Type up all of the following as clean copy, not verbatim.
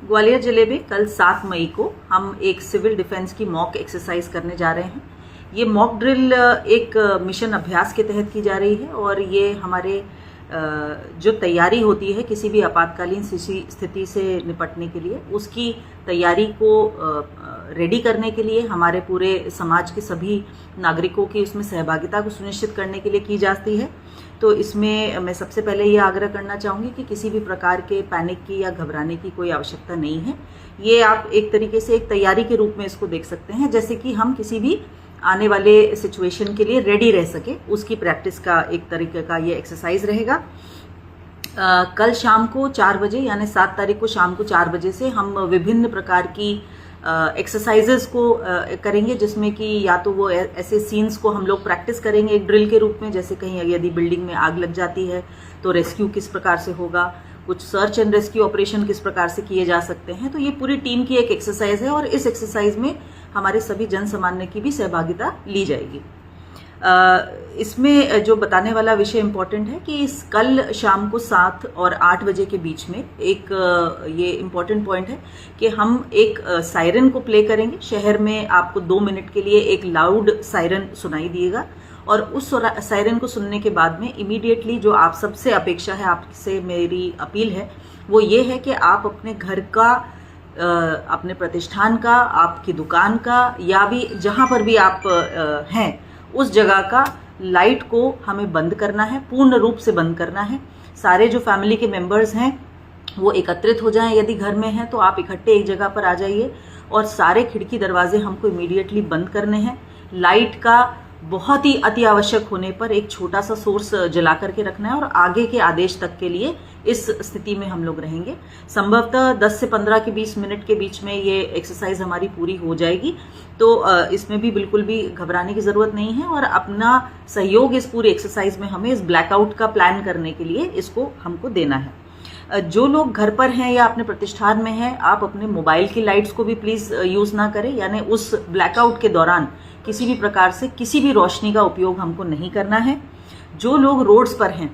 ग्वालियर जिले में कल 7 मई को हम एक सिविल डिफेंस की मॉक एक्सरसाइज करने जा रहे हैं। ये मॉक ड्रिल एक मिशन अभ्यास के तहत की जा रही है और ये हमारे जो तैयारी होती है किसी भी आपातकालीन स्थिति से निपटने के लिए, उसकी तैयारी को रेडी करने के लिए हमारे पूरे समाज के सभी नागरिकों की उसमें सहभागिता को सुनिश्चित करने के लिए की जाती है। तो इसमें मैं सबसे पहले ये आग्रह करना चाहूँगी कि किसी भी प्रकार के पैनिक की या घबराने की कोई आवश्यकता नहीं है। ये आप एक तरीके से एक तैयारी के रूप में इसको देख सकते हैं, जैसे कि हम किसी भी आने वाले सिचुएशन के लिए रेडी रह सके, उसकी प्रैक्टिस का एक तरीके का ये एक्सरसाइज रहेगा। कल शाम को 4 बजे यानी 7 तारीख को शाम को 4 बजे से हम विभिन्न प्रकार की एक्सरसाइजेस को करेंगे, जिसमें कि या तो वो ऐसे सीन्स को हम लोग प्रैक्टिस करेंगे एक ड्रिल के रूप में, जैसे कहीं यदि बिल्डिंग में आग लग जाती है तो रेस्क्यू किस प्रकार से होगा, कुछ सर्च एंड रेस्क्यू ऑपरेशन किस प्रकार से किए जा सकते हैं। तो ये पूरी टीम की एक एक्सरसाइज है और इस एक्सरसाइज में हमारे सभी जन सामान्य की भी सहभागिता ली जाएगी। इसमें जो बताने वाला विषय इम्पोर्टेंट है कि इस कल शाम को 7 और 8 बजे के बीच में एक ये इम्पोर्टेंट पॉइंट है कि हम एक सायरन को प्ले करेंगे। शहर में आपको 2 मिनट के लिए एक लाउड सायरन सुनाई दिएगा और उस सायरन को सुनने के बाद में इमीडिएटली जो आप सबसे अपेक्षा है, आपसे मेरी अपील है, वो ये है कि आप अपने घर का, अपने प्रतिष्ठान का, आपकी दुकान का या भी जहाँ पर भी आप हैं उस जगह का लाइट को हमें बंद करना है, पूर्ण रूप से बंद करना है। सारे जो फैमिली के मेंबर्स हैं वो एकत्रित हो जाएं, यदि घर में हैं तो आप इकट्ठे एक जगह पर आ जाइए और सारे खिड़की दरवाजे हमको इमीडिएटली बंद करने हैं। लाइट का बहुत ही अति आवश्यक होने पर एक छोटा सा सोर्स जला करके रखना है और आगे के आदेश तक के लिए इस स्थिति में हम लोग रहेंगे। संभवतः 10 से 15 के 20 मिनट के बीच में ये एक्सरसाइज हमारी पूरी हो जाएगी। तो इसमें भी बिल्कुल भी घबराने की जरूरत नहीं है और अपना सहयोग इस पूरी एक्सरसाइज में हमें इस ब्लैकआउट का प्लान करने के लिए इसको हमको देना है। जो लोग घर पर हैं या अपने प्रतिष्ठान में हैं, आप अपने मोबाइल की लाइट्स को भी प्लीज यूज ना करें, यानी उस ब्लैकआउट के दौरान किसी भी प्रकार से किसी भी रोशनी का उपयोग हमको नहीं करना है। जो लोग रोड्स पर हैं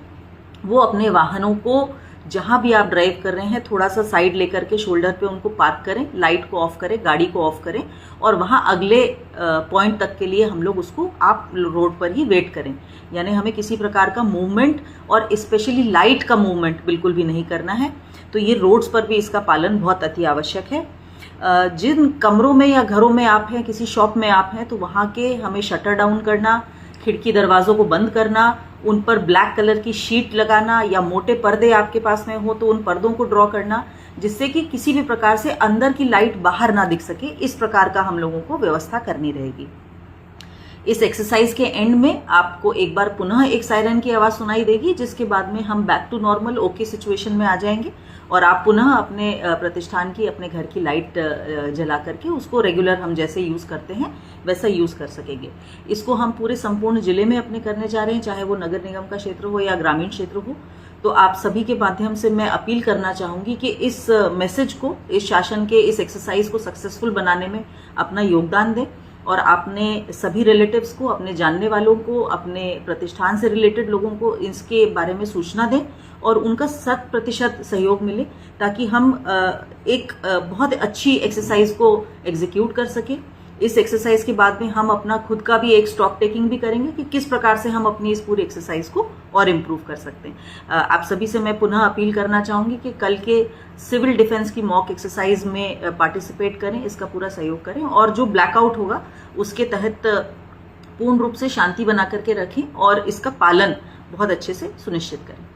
वो अपने वाहनों को जहां भी आप ड्राइव कर रहे हैं थोड़ा सा साइड लेकर के शोल्डर पे उनको पार्क करें, लाइट को ऑफ करें, गाड़ी को ऑफ करें और वहां अगले पॉइंट तक के लिए हम लोग उसको आप रोड पर ही वेट करें। यानी हमें किसी प्रकार का मूवमेंट और स्पेशली लाइट का मूवमेंट बिल्कुल भी नहीं करना है। तो ये रोड्स पर भी इसका पालन बहुत अति आवश्यक है। जिन कमरों में या घरों में आप हैं, किसी शॉप में आप हैं, तो वहां के हमें शटर डाउन करना, खिड़की दरवाजों को बंद करना, उन पर ब्लैक कलर की शीट लगाना या मोटे पर्दे आपके पास में हो तो उन पर्दों को ड्रॉ करना, जिससे कि किसी भी प्रकार से अंदर की लाइट बाहर ना दिख सके। इस प्रकार का हम लोगों को व्यवस्था करनी रहेगी। इस एक्सरसाइज के एंड में आपको एक बार पुनः एक सायरन की आवाज सुनाई देगी, जिसके बाद में हम back to normal okay situation में आ जाएंगे और आप पुनः अपने प्रतिष्ठान की, अपने घर की लाइट जला करके उसको रेगुलर हम जैसे यूज करते हैं वैसा यूज कर सकेंगे। इसको हम पूरे संपूर्ण जिले में अपने करने जा रहे हैं, चाहे वो नगर निगम का क्षेत्र हो या ग्रामीण क्षेत्र हो। तो आप सभी के माध्यम से मैं अपील करना चाहूंगी कि इस मैसेज को, इस शासन के इस एक्सरसाइज को सक्सेसफुल बनाने में अपना योगदान दें और अपने सभी रिलेटिव्स को, अपने जानने वालों को, अपने प्रतिष्ठान से रिलेटेड लोगों को इसके बारे में सूचना दें और उनका 100% सहयोग मिले, ताकि हम एक बहुत अच्छी एक्सरसाइज को एग्जीक्यूट कर सकें। इस एक्सरसाइज के बाद में हम अपना खुद का भी एक स्टॉक टेकिंग भी करेंगे कि किस प्रकार से हम अपनी इस पूरी एक्सरसाइज को और इम्प्रूव कर सकते हैं। आप सभी से मैं पुनः अपील करना चाहूंगी कि कल के सिविल डिफेंस की मॉक एक्सरसाइज में पार्टिसिपेट करें, इसका पूरा सहयोग करें और जो ब्लैकआउट होगा उसके तहत पूर्ण रूप से शांति बना करके रखें और इसका पालन बहुत अच्छे से सुनिश्चित करें।